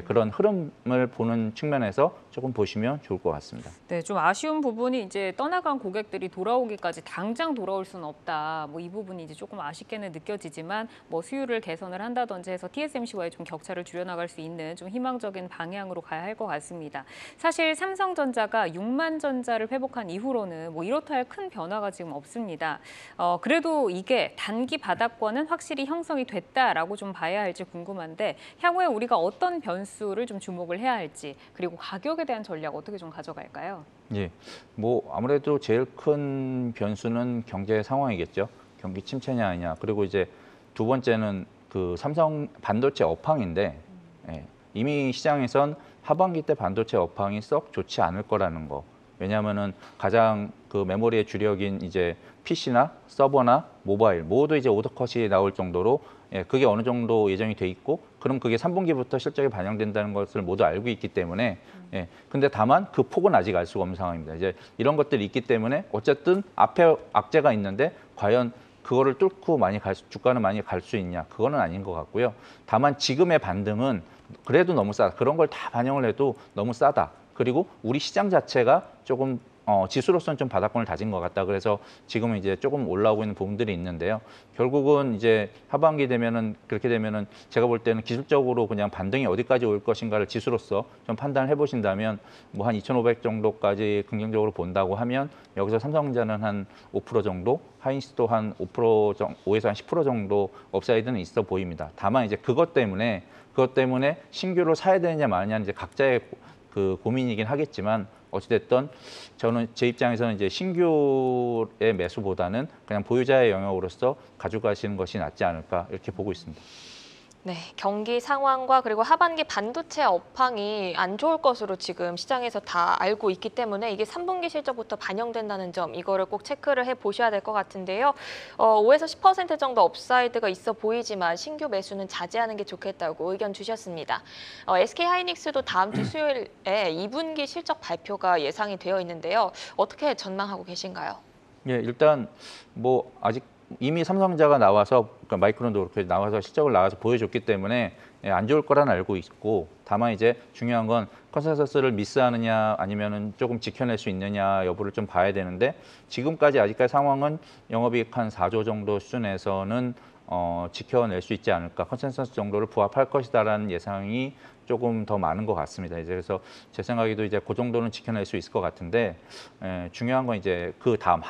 그런 흐름을 보는 측면에서 조금 보시면 좋을 것 같습니다. 네, 좀 아쉬운 부분이 이제 떠나간 고객들이 돌아오기까지 당장 돌아올 수는 없다. 뭐 이 부분이 이제 조금 아쉽게는 느껴지지만 뭐 수율을 개선을 한다든지 해서 TSMC와의 좀 격차를 줄여나갈 수 있는 좀 희망적인 방향으로 가야 할 것 같습니다. 사실 삼성전자가 6만 전자를 회복한 이후로는 뭐 이렇다 할 큰 변화가 지금 없습니다. 그래도 이게 단기 바닥권은 확실히 형성이 됐다라고 좀 봐야 할지 궁금한데, 향후에 우리가 어떤 변수를 좀 주목을 해야 할지, 그리고 가격에 대한 전략 어떻게 좀 가져갈까요? 예, 뭐 아무래도 제일 큰 변수는 경제 상황이겠죠. 경기 침체냐 아니냐. 그리고 이제 두 번째는 그 삼성 반도체 업황인데 이미 시장에선 하반기 때 반도체 업황이 썩 좋지 않을 거라는 거. 왜냐하면은 가장 그 메모리의 주력인 이제 PC나 서버나 모바일 모두 이제 오더컷이 나올 정도로 그게 어느 정도 예정이 돼 있고, 그럼 그게 3분기부터 실적에 반영된다는 것을 모두 알고 있기 때문에 근데 다만 그 폭은 아직 알 수가 없는 상황입니다. 이제 이런 것들이 있기 때문에 어쨌든 앞에 악재가 있는데 과연 그거를 뚫고 주가는 많이 갈 수 있냐? 그거는 아닌 것 같고요. 다만 지금의 반등은 그래도 너무 싸다. 그런 걸 다 반영을 해도 너무 싸다. 그리고 우리 시장 자체가 조금 지수로서는 좀 바닥권을 다진 것 같다. 그래서 지금은 이제 조금 올라오고 있는 부분들이 있는데요. 결국은 이제 하반기 되면은 그렇게 되면은 제가 볼 때는 기술적으로 그냥 반등이 어디까지 올 것인가를 지수로서 좀 판단을 해보신다면 뭐 한 2,500 정도까지 긍정적으로 본다고 하면 여기서 삼성전자는 한 5% 정도, 하이닉스도 한 5에서 한 10% 정도 업사이드는 있어 보입니다. 다만 이제 그것 때문에 신규로 사야 되느냐 마느냐는 이제 각자의 그 고민이긴 하겠지만 어찌됐든 저는 제 입장에서는 이제 신규의 매수보다는 그냥 보유자의 영역으로서 가져가시는 것이 낫지 않을까 이렇게 보고 있습니다. 네, 경기 상황과 그리고 하반기 반도체 업황이 안 좋을 것으로 지금 시장에서 다 알고 있기 때문에 이게 3분기 실적부터 반영된다는 점, 이거를 꼭 체크를 해보셔야 될 것 같은데요. 5에서 10% 정도 업사이드가 있어 보이지만 신규 매수는 자제하는 게 좋겠다고 의견 주셨습니다. SK하이닉스도 다음 주 수요일에 2분기 실적 발표가 예상이 되어 있는데요. 어떻게 전망하고 계신가요? 예, 일단 뭐 아직 이미 삼성전자가 나와서 그러니까 마이크론도 그렇게 나와서 실적을 나와서 보여줬기 때문에 안 좋을 거란 알고 있고, 다만 이제 중요한 건 컨센서스를 미스하느냐 아니면은 조금 지켜낼 수 있느냐 여부를 좀 봐야 되는데, 지금까지 아직까지 상황은 영업이익 한 4조 정도 수준에서는 지켜낼 수 있지 않을까, 컨센서스 정도를 부합할 것이다라는 예상이 조금 더 많은 것 같습니다. 이제 그래서 제 생각에도 이제 그 정도는 지켜낼 수 있을 것 같은데, 중요한 건 이제 그 다음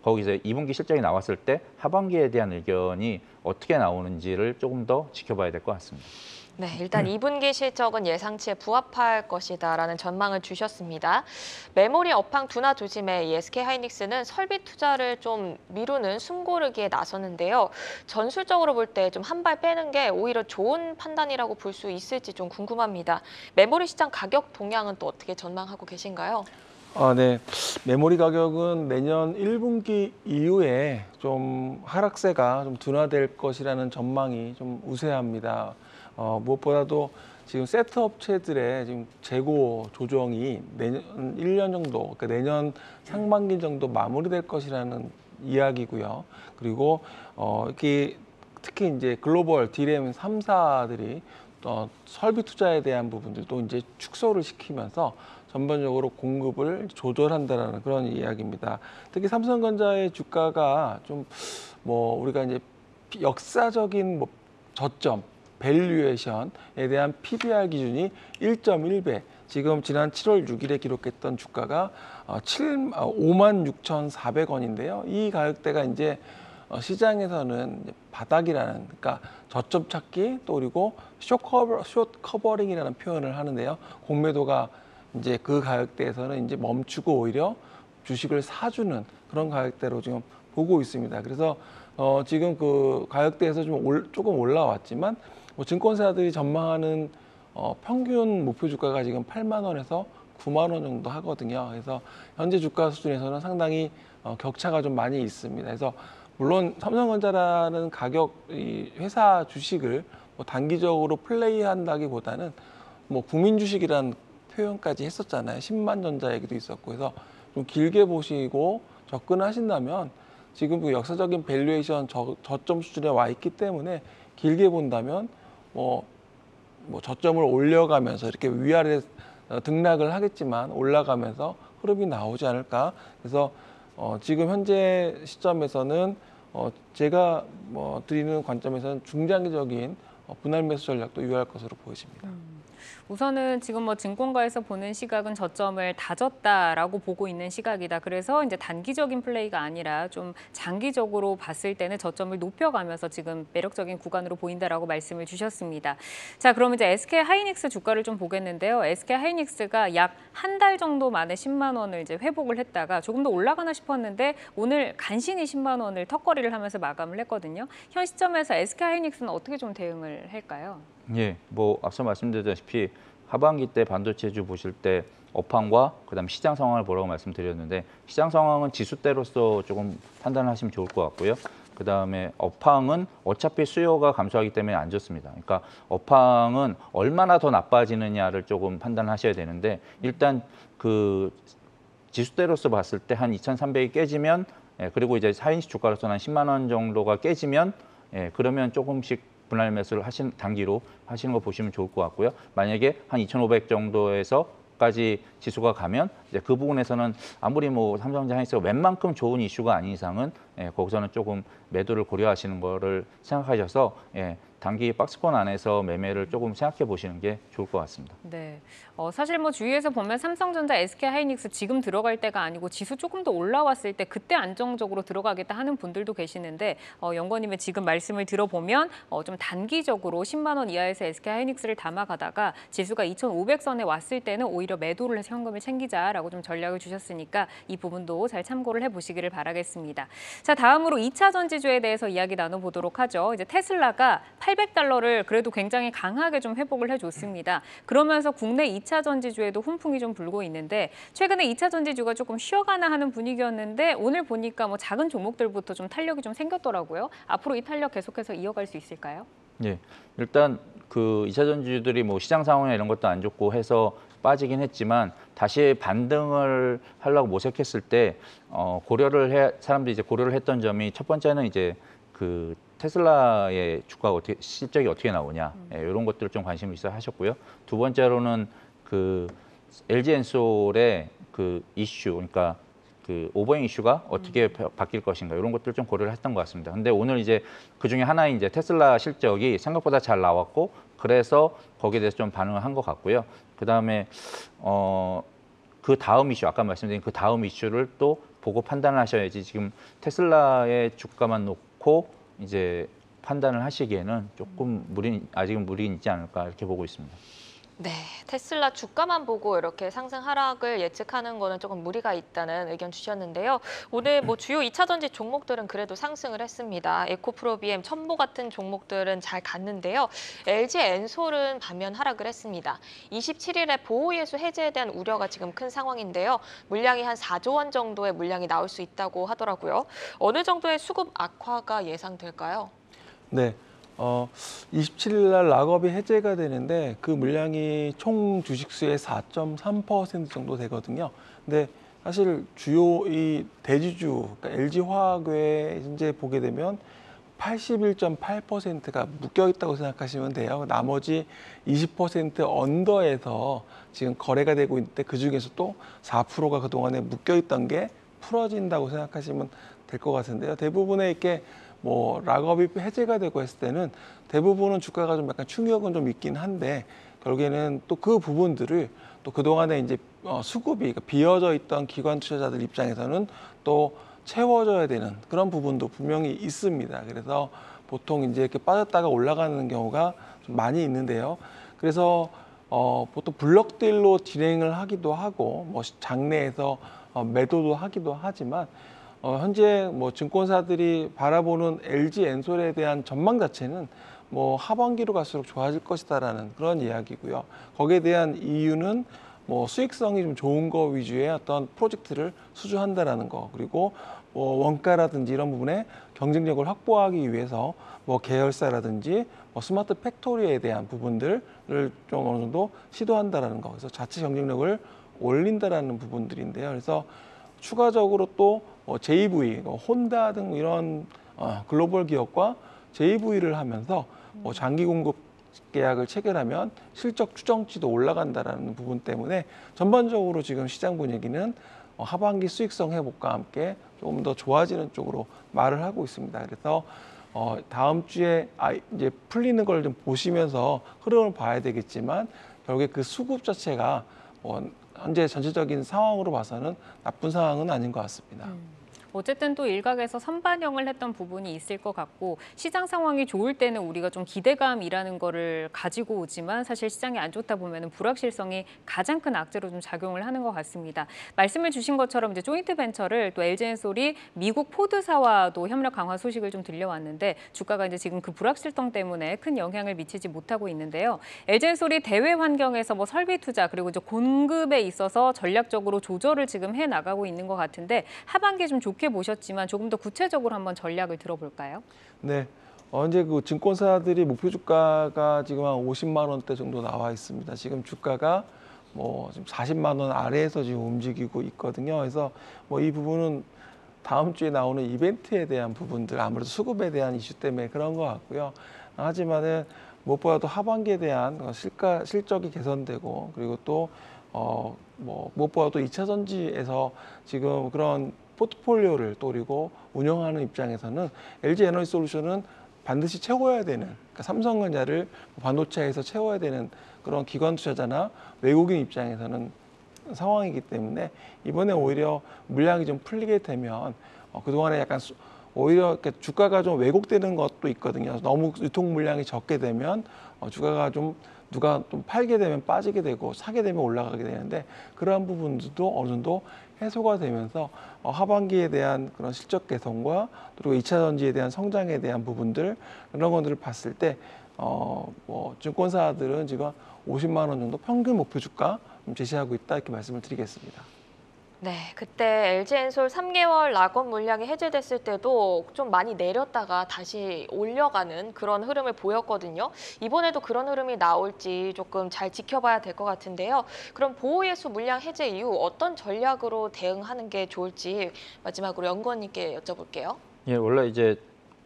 거기서 2분기 실적이 나왔을 때 하반기에 대한 의견이 어떻게 나오는지를 조금 더 지켜봐야 될 것 같습니다. 네, 일단 2분기 실적은 예상치에 부합할 것이다라는 전망을 주셨습니다. 메모리 업황 둔화 조짐에 SK하이닉스는 설비 투자를 좀 미루는 숨고르기에 나서는데요. 전술적으로 볼 때 좀 한 발 빼는 게 오히려 좋은 판단이라고 볼 수 있을지 좀 궁금합니다. 메모리 시장 가격 동향은 또 어떻게 전망하고 계신가요? 네. 메모리 가격은 내년 1분기 이후에 좀 하락세가 좀 둔화될 것이라는 전망이 좀 우세합니다. 무엇보다도 지금 세트 업체들의 지금 재고 조정이 내년 1년 정도, 그러니까 내년 상반기 정도 마무리될 것이라는 이야기고요. 그리고 이렇게 특히 이제 글로벌 디램 3사들이 설비 투자에 대한 부분들도 이제 축소를 시키면서 전반적으로 공급을 조절한다라는 그런 이야기입니다. 특히 삼성전자의 주가가 좀 우리가 이제 역사적인 저점 밸류에이션에 대한 PBR 기준이 1.1배. 지금 지난 7월 6일에 기록했던 주가가 56,400원인데요. 이 가격대가 이제 시장에서는 바닥이라는, 그러니까 저점 찾기 또 그리고 숏 커버링이라는 표현을 하는데요. 공매도가 이제 그 가격대에서는 이제 멈추고 오히려 주식을 사주는 그런 가격대로 지금 보고 있습니다. 그래서 지금 그 가격대에서 조금 올라왔지만 증권사들이 전망하는 평균 목표 주가가 지금 8만 원에서 9만 원 정도 하거든요. 그래서 현재 주가 수준에서는 상당히 격차가 좀 많이 있습니다. 그래서 물론 삼성전자라는 회사 주식을 단기적으로 플레이한다기보다는 국민 주식이란 표현까지 했었잖아요. 10만 전자 얘기도 있었고, 그래서 좀 길게 보시고 접근하신다면 지금 그 역사적인 밸류에이션 저점 수준에 와 있기 때문에 길게 본다면 저점을 올려가면서 이렇게 위아래 등락을 하겠지만 올라가면서 흐름이 나오지 않을까. 그래서 지금 현재 시점에서는 제가 드리는 관점에서는 중장기적인 분할 매수 전략도 유효할 것으로 보여집니다. 우선은 지금 증권가에서 보는 시각은 저점을 다졌다라고 보고 있는 시각이다. 그래서 이제 단기적인 플레이가 아니라 좀 장기적으로 봤을 때는 저점을 높여가면서 지금 매력적인 구간으로 보인다라고 말씀을 주셨습니다. 자, 그럼 이제 SK하이닉스 주가를 좀 보겠는데요. SK하이닉스가 약 한 달 정도 만에 10만 원을 이제 회복을 했다가 조금 더 올라가나 싶었는데 오늘 간신히 10만 원을 턱걸이를 하면서 마감을 했거든요. 현 시점에서 SK하이닉스는 어떻게 좀 대응을 할까요? 예, 앞서 말씀드렸다시피 하반기 때 반도체주 보실 때 업황과 그다음 시장 상황을 보라고 말씀드렸는데, 시장 상황은 지수대로서 조금 판단하시면 좋을 것 같고요. 그다음에 업황은 어차피 수요가 감소하기 때문에 안 좋습니다. 그러니까 업황은 얼마나 더 나빠지느냐를 조금 판단하셔야 되는데, 일단 그 지수대로서 봤을 때 한 2,300이 깨지면, 그리고 이제 하이닉스 주가로서는 한 10만 원 정도가 깨지면, 그러면 조금씩 분할 매수를 단기로 하시는 거 보시면 좋을 것 같고요. 만약에 한 2,500 정도에서까지 지수가 가면 이제 그 부분에서는 아무리 삼성전자 하이닉스가 웬만큼 좋은 이슈가 아닌 이상은 거기서는 조금 매도를 고려하시는 거를 생각하셔서 단기 박스권 안에서 매매를 조금 생각해 보시는 게 좋을 것 같습니다. 네, 사실 주위에서 보면 삼성전자, SK하이닉스 지금 들어갈 때가 아니고 지수 조금 더 올라왔을 때 그때 안정적으로 들어가겠다 하는 분들도 계시는데 연구원님의 지금 말씀을 들어보면 좀 단기적으로 10만 원 이하에서 SK하이닉스를 담아가다가 지수가 2,500선에 왔을 때는 오히려 매도를 해서 현금을 챙기자라고 좀 전략을 주셨으니까 이 부분도 잘 참고를 해보시기를 바라겠습니다. 자, 다음으로 2차 전지주에 대해서 이야기 나눠보도록 하죠. 이제 테슬라가 $800를 그래도 굉장히 강하게 좀 회복을 해줬습니다. 그러면서 국내 2차 전지주에도 훈풍이 좀 불고 있는데 최근에 2차 전지주가 조금 쉬어가나 하는 분위기였는데 오늘 보니까 뭐 작은 종목들부터 좀 탄력이 좀 생겼더라고요. 앞으로 이 탄력 계속해서 이어갈 수 있을까요? 예, 일단 그 2차 전지주들이 뭐 시장 상황이나 이런 것도 안 좋고 해서 빠지긴 했지만 다시 반등을 하려고 모색했을 때 사람들이 이제 고려를 했던 점이 첫 번째는 이제 그 테슬라의 주가가 실적이 어떻게 나오냐 이런 것들 좀 관심을 있어 하셨고요. 두 번째로는 그 LG 엔솔의 그 이슈, 그러니까 그 오버행 이슈가 어떻게 바뀔 것인가 이런 것들 좀 고려를 했던 것 같습니다. 근데 오늘 이제 그 중에 하나인 이제 테슬라 실적이 생각보다 잘 나왔고 그래서 거기에 대해서 좀 반응을 한 것 같고요. 그 다음에 그 다음 이슈, 아까 말씀드린 그 다음 이슈를 또 보고 판단을 하셔야지 지금 테슬라의 주가만 놓고 이제 판단을 하시기에는 조금 아직은 무리 있지 않을까 이렇게 보고 있습니다. 네, 테슬라 주가만 보고 이렇게 상승 하락을 예측하는 거는 조금 무리가 있다는 의견 주셨는데요. 오늘 뭐 주요 2차 전지 종목들은 그래도 상승을 했습니다. 에코프로비엠, 첨보 같은 종목들은 잘 갔는데요. LG 엔솔은 반면 하락을 했습니다. 27일에 보호예수 해제에 대한 우려가 지금 큰 상황인데요. 물량이 한 4조 원 정도의 물량이 나올 수 있다고 하더라고요. 어느 정도의 수급 악화가 예상될까요? 네. 27일 날 락업이 해제가 되는데 그 물량이 총 주식수의 4.3% 정도 되거든요. 근데 사실 주요 이 대주주, 그러니까 LG화학에 이제 보게 되면 81.8%가 묶여 있다고 생각하시면 돼요. 나머지 20% 언더에서 지금 거래가 되고 있는데 그 중에서 또 4%가 그동안에 묶여 있던 게 풀어진다고 생각하시면 될 것 같은데요. 대부분의 이렇게 뭐 락업이 해제가 되고 했을 때는 대부분은 주가가 좀 약간 충격은 좀 있긴 한데 결국에는 또 그 부분들을 또 그동안에 이제 수급이 그러니까 비어져 있던 기관 투자자들 입장에서는 또 채워져야 되는 그런 부분도 분명히 있습니다. 그래서 보통 이제 이렇게 빠졌다가 올라가는 경우가 좀 많이 있는데요. 그래서 보통 블록딜로 진행을 하기도 하고 뭐 장내에서 매도도 하기도 하지만 현재 뭐 증권사들이 바라보는 LG 엔솔에 대한 전망 자체는 뭐 하반기로 갈수록 좋아질 것이다라는 그런 이야기고요. 거기에 대한 이유는 뭐 수익성이 좀 좋은 거 위주의 어떤 프로젝트를 수주한다라는 거, 그리고 뭐 원가라든지 이런 부분에 경쟁력을 확보하기 위해서 뭐 계열사라든지 뭐 스마트 팩토리에 대한 부분들을 좀 어느 정도 시도한다라는 거, 그래서 자체 경쟁력을 올린다라는 부분들인데요. 그래서 추가적으로 또 JV, 혼다 등 이런 글로벌 기업과 JV를 하면서 장기 공급 계약을 체결하면 실적 추정치도 올라간다라는 부분 때문에 전반적으로 지금 시장 분위기는 하반기 수익성 회복과 함께 조금 더 좋아지는 쪽으로 말을 하고 있습니다. 그래서 다음 주에 이제 풀리는 걸 좀 보시면서 흐름을 봐야 되겠지만 결국에 그 수급 자체가 현재 전체적인 상황으로 봐서는 나쁜 상황은 아닌 것 같습니다. 어쨌든 또 일각에서 선반영을 했던 부분이 있을 것 같고 시장 상황이 좋을 때는 우리가 좀 기대감이라는 거를 가지고 오지만 사실 시장이 안 좋다 보면 불확실성이 가장 큰 악재로 좀 작용을 하는 것 같습니다. 말씀을 주신 것처럼 이제 조인트 벤처를 또 LG엔솔이 미국 포드사와도 협력 강화 소식을 좀 들려왔는데 주가가 이제 지금 그 불확실성 때문에 큰 영향을 미치지 못하고 있는데요. LG엔솔이 대외 환경에서 뭐 설비 투자 그리고 이제 공급에 있어서 전략적으로 조절을 지금 해 나가고 있는 것 같은데 하반기에 좀 좋게 보셨지만 조금 더 구체적으로 한번 전략을 들어볼까요? 네, 이제 그 증권사들이 목표 주가가 지금 한 50만 원대 정도 나와 있습니다. 지금 주가가 뭐 지금 40만 원 아래에서 지금 움직이고 있거든요. 그래서 뭐 이 부분은 다음 주에 나오는 이벤트에 대한 부분들, 아무래도 수급에 대한 이슈 때문에 그런 것 같고요. 하지만은 무엇보다도 하반기에 대한 실적이 개선되고 그리고 또 뭐 무엇보다도 2차 전지에서 지금 그런 포트폴리오를 또 그리고 운영하는 입장에서는 LG 에너지 솔루션은 반드시 채워야 되는, 그러니까 삼성전자를 반도체에서 채워야 되는 그런 기관 투자자나 외국인 입장에서는 상황이기 때문에 이번에 오히려 물량이 좀 풀리게 되면 그동안에 약간 오히려 주가가 좀 왜곡되는 것도 있거든요. 너무 유통 물량이 적게 되면 주가가 좀 누가 좀 팔게 되면 빠지게 되고 사게 되면 올라가게 되는데 그러한 부분들도 어느 정도 해소가 되면서 하반기에 대한 그런 실적 개선과 그리고 2차 전지에 대한 성장에 대한 부분들 이런 것들을 봤을 때 뭐 증권사들은 지금 50만 원 정도 평균 목표 주가 제시하고 있다 이렇게 말씀을 드리겠습니다. 네, 그때 LG엔솔 3개월 락업 물량이 해제됐을 때도 좀 많이 내렸다가 다시 올려가는 그런 흐름을 보였거든요. 이번에도 그런 흐름이 나올지 조금 잘 지켜봐야 될 것 같은데요. 그럼 보호예수 물량 해제 이후 어떤 전략으로 대응하는 게 좋을지 마지막으로 연구원님께 여쭤볼게요. 예, 원래 이제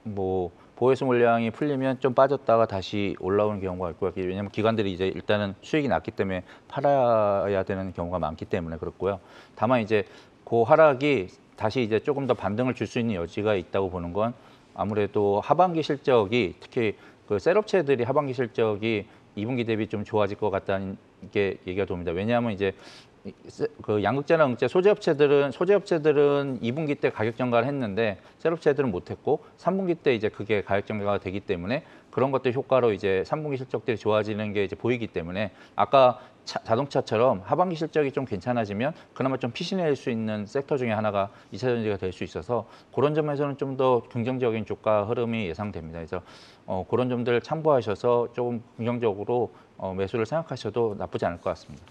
뭐 보호예수 물량이 풀리면 좀 빠졌다가 다시 올라오는 경우가 있고요. 왜냐하면 기관들이 이제 일단은 수익이 났기 때문에 팔아야 되는 경우가 많기 때문에 그렇고요. 다만 이제 그 하락이 다시 이제 조금 더 반등을 줄 수 있는 여지가 있다고 보는 건 아무래도 하반기 실적이 특히 그 셀업체들이 하반기 실적이 2분기 대비 좀 좋아질 것 같다는 게 얘기가 됩니다. 왜냐하면 이제 그 양극재나 응재 소재업체들은 2분기 때 가격 전가를 했는데 셀업체들은 못했고 3분기 때 이제 그게 가격 전가가 되기 때문에 그런 것들 효과로 이제 3분기 실적들이 좋아지는 게 이제 보이기 때문에 아까 자동차처럼 하반기 실적이 좀 괜찮아지면 그나마 좀 피신할 수 있는 섹터 중에 하나가 2차 전지가 될 수 있어서 그런 점에서는 좀 더 긍정적인 주가 흐름이 예상됩니다. 그래서 그런 점들 참고하셔서 조금 긍정적으로 매수를 생각하셔도 나쁘지 않을 것 같습니다.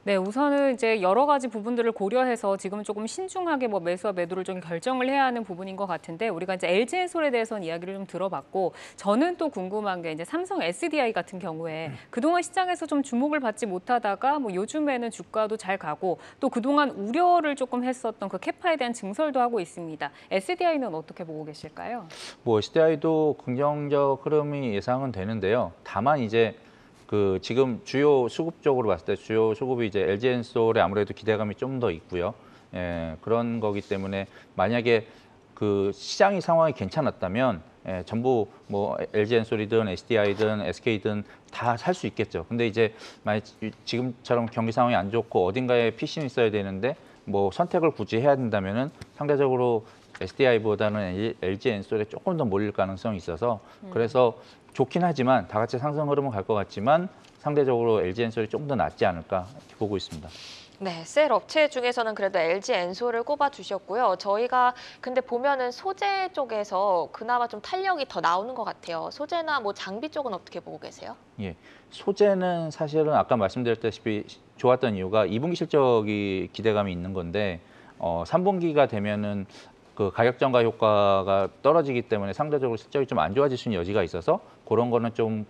네, 우선은 이제 여러 가지 부분들을 고려해서 지금 조금 신중하게 뭐 매수와 매도를 좀 결정을 해야 하는 부분인 것 같은데 우리가 이제 LG엔솔에 대해서는 이야기를 좀 들어봤고 저는 또 궁금한 게 이제 삼성 SDI 같은 경우에 그동안 시장에서 좀 주목을 받지 못하다가 뭐 요즘에는 주가도 잘 가고 또 그동안 우려를 조금 했었던 그 캐파에 대한 증설도 하고 있습니다. SDI는 어떻게 보고 계실까요? 뭐 SDI도 긍정적 흐름이 예상은 되는데요. 다만 이제 그 지금 주요 수급 쪽으로 봤을 때 주요 수급이 이제 LG엔솔에 아무래도 기대감이 좀 더 있고요. 예, 그런 거기 때문에 만약에 그 시장의 상황이 괜찮았다면 전부 뭐 LG엔솔이든 SDI든 SK든 다 살 수 있겠죠. 근데 이제 만약 지금처럼 경기 상황이 안 좋고 어딘가에 피신이 있어야 되는데 뭐 선택을 굳이 해야 된다면은 상대적으로 SDI보다는 LG엔솔에 조금 더 몰릴 가능성이 있어서 그래서 좋긴 하지만 다 같이 상승 흐름은 갈 것 같지만 상대적으로 LG엔솔이 조금 더 낫지 않을까 이렇게 보고 있습니다. 네, 셀 업체 중에서는 그래도 LG엔솔을 꼽아주셨고요. 저희가 근데 보면은 소재 쪽에서 그나마 좀 탄력이 더 나오는 것 같아요. 소재나 뭐 장비 쪽은 어떻게 보고 계세요? 예, 소재는 사실은 아까 말씀드렸다시피 좋았던 이유가 2분기 실적이 기대감이 있는 건데 3분기가 되면은 그 가격 전가 효과가 떨어지기 때문에 상대적으로 실적이 좀 안 좋아질 수 있는 여지가 있어서 그런 거는 좀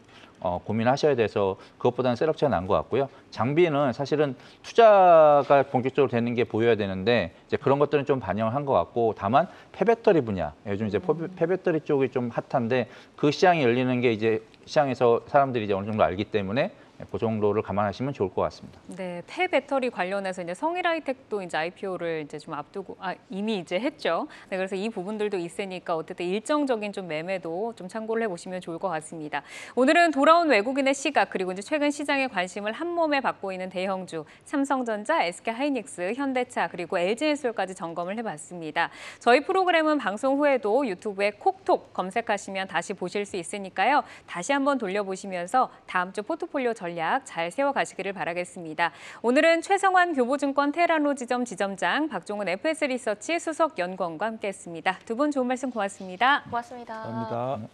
고민하셔야 돼서 그것보다는 셋업체가 나은 것 같고요. 장비는 사실은 투자가 본격적으로 되는 게 보여야 되는데 이제 그런 것들은 좀 반영을 한 것 같고 다만 폐배터리 분야 요즘 이제 폐배터리 쪽이 좀 핫한데 그 시장이 열리는 게 이제 시장에서 사람들이 이제 어느 정도 알기 때문에 그 정도를 감안하시면 좋을 것 같습니다. 네, 폐배터리 관련해서 이제 성일하이텍도 이제 IPO를 이제 좀 앞두고 이미 이제 했죠. 네, 그래서 이 부분들도 있으니까 어쨌든 일정적인 좀 매매도 좀 참고를 해보시면 좋을 것 같습니다. 오늘은 돌아온 외국인의 시각 그리고 이제 최근 시장의 관심을 한 몸에 받고 있는 대형주 삼성전자, SK하이닉스, 현대차 그리고 LG엔솔까지 점검을 해봤습니다. 저희 프로그램은 방송 후에도 유튜브에 콕톡 검색하시면 다시 보실 수 있으니까요. 다시 한번 돌려보시면서 다음 주 포트폴리오 전략 잘 세워가시기를 바라겠습니다. 오늘은 최성환 교보증권 테라노 지점 지점장, 박종훈 FS리서치 수석 연구원과 함께했습니다. 두 분 좋은 말씀 고맙습니다. 고맙습니다. 감사합니다.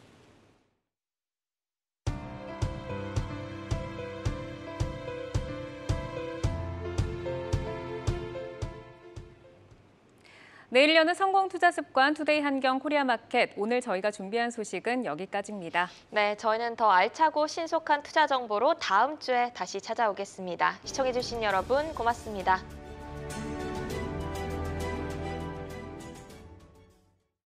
내일 여는 성공투자습관 투데이 한경 코리아마켓 오늘 저희가 준비한 소식은 여기까지입니다. 네, 저희는 더 알차고 신속한 투자 정보로 다음 주에 다시 찾아오겠습니다. 시청해주신 여러분 고맙습니다.